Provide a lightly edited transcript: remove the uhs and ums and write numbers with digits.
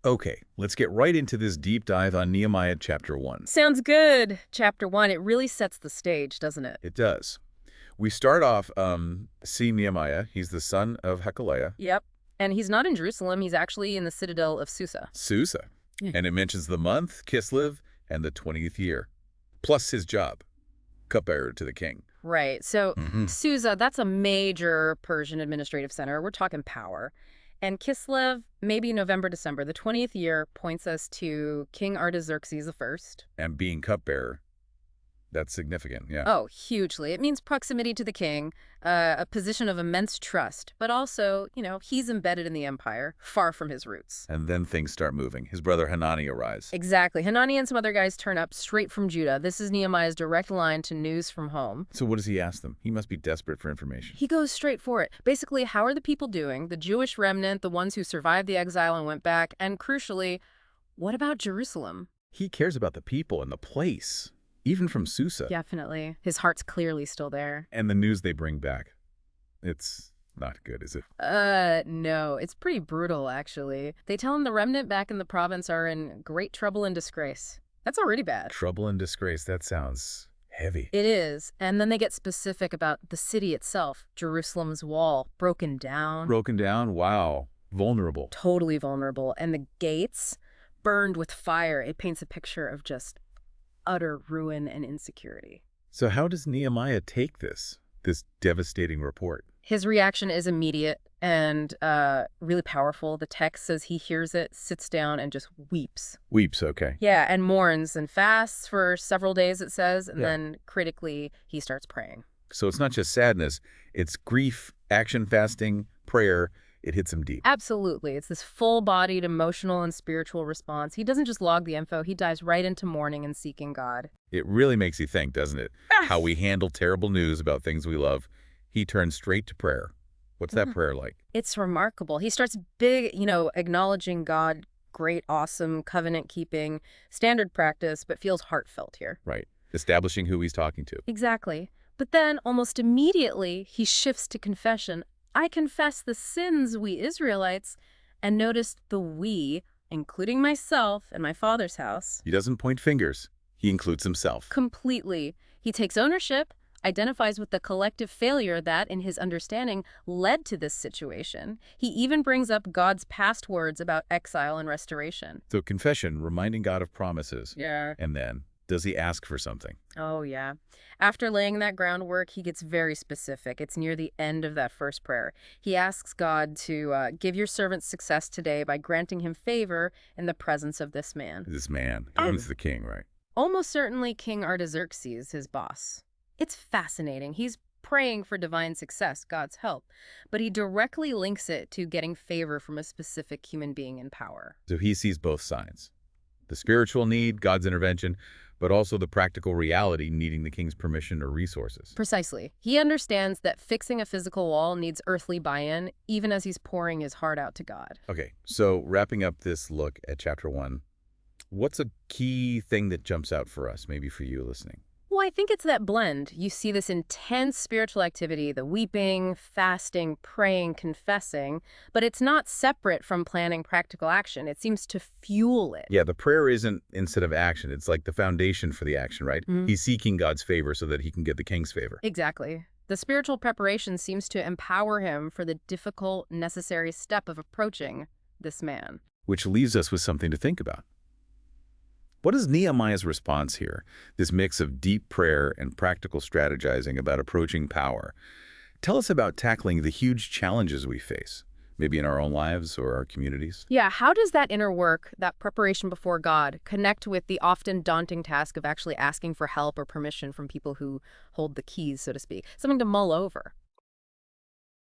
Okay, let's get right into this deep dive on Nehemiah chapter 1. Sounds good. Chapter 1, it really sets the stage, doesn't it? It does. We start off seeing Nehemiah. He's the son of Hekeliah, Yep. And he's not in Jerusalem, he's actually in the citadel of Susa. Susa. Yeah. And it mentions the month, Kislev, and the 20th year, plus his job, cupbearer to the king. Right. So Hmm. Susa, that's a major Persian administrative center. We're talking power. And Kislev, maybe November, December, the 20th year points us to King Artaxerxes I. And being cupbearer, that's significant, yeah. Oh, hugely. It means proximity to the king, a position of immense trust, but also, he's embedded in the empire, far from his roots. And then things start moving. His brother Hanani arrives. Exactly. Hanani and some other guys turn up straight from Judah. This is Nehemiah's direct line to news from home. So what does he ask them? He must be desperate for information. He goes straight for it. Basically, how are the people doing? The Jewish remnant, the ones who survived the exile and went back, and crucially, what about Jerusalem? He cares about the people and the place, even from Susa. Definitely. His heart's clearly still there. And the news they bring back. It's not good, is it? No. It's pretty brutal, actually. They tell him the remnant back in the province are in great trouble and disgrace. That's already bad. Trouble and disgrace, that sounds heavy. It is. And then they get specific about the city itself. Jerusalem's wall, broken down. Broken down? Wow. Vulnerable. Totally vulnerable. And the gates, burned with fire. It paints a picture of just utter ruin and insecurity. So how does Nehemiah take this devastating report? His reaction is immediate and really powerful. The text says he hears it, sits down, and just weeps. Weeps, okay. Yeah, and mourns and fasts for several days, it says, and Yeah. then critically, he starts praying. So it's not just sadness, it's grief, action fasting, prayer. It hits him deep. Absolutely. It's this full-bodied emotional and spiritual response. He doesn't just log the info, he dives right into mourning and seeking God. It really makes you think, doesn't it? How we handle terrible news about things we love. He turns straight to prayer. What's that prayer like? It's remarkable. He starts big, acknowledging God, great, awesome, covenant-keeping, standard practice, but feels heartfelt here. Right. Establishing who he's talking to. Exactly. But then, almost immediately, he shifts to confession. I confess the sins, we Israelites, and notice the we, including myself and my father's house. He doesn't point fingers. He includes himself. Completely. He takes ownership, identifies with the collective failure that, in his understanding, led to this situation. He even brings up God's past words about exile and restoration. So confession, reminding God of promises. Yeah. And then, does he ask for something? Oh, yeah. After laying that groundwork, he gets very specific. It's near the end of that first prayer. He asks God to give your servant success today by granting him favor in the presence of this man. This man. He's the king, right? Almost certainly King Artaxerxes, his boss. It's fascinating. He's praying for divine success, God's help, but he directly links it to getting favor from a specific human being in power. So he sees both sides. The spiritual need, God's intervention, but also the practical reality needing the king's permission or resources. Precisely. He understands that fixing a physical wall needs earthly buy-in, even as he's pouring his heart out to God. Okay, so wrapping up this look at chapter 1, what's a key thing that jumps out for us, maybe for you listening? Well, I think it's that blend. You see this intense spiritual activity, the weeping, fasting, praying, confessing, but it's not separate from planning practical action. It seems to fuel it. Yeah, the prayer isn't instead of action. It's like the foundation for the action, right? Mhm. He's seeking God's favor so that he can get the king's favor. Exactly. The spiritual preparation seems to empower him for the difficult, necessary step of approaching this man. Which leaves us with something to think about. What is Nehemiah's response here? This mix of deep prayer and practical strategizing about approaching power. Tell us about tackling the huge challenges we face, maybe in our own lives or our communities. Yeah, how does that inner work, that preparation before God, connect with the often daunting task of actually asking for help or permission from people who hold the keys, so to speak? Something to mull over.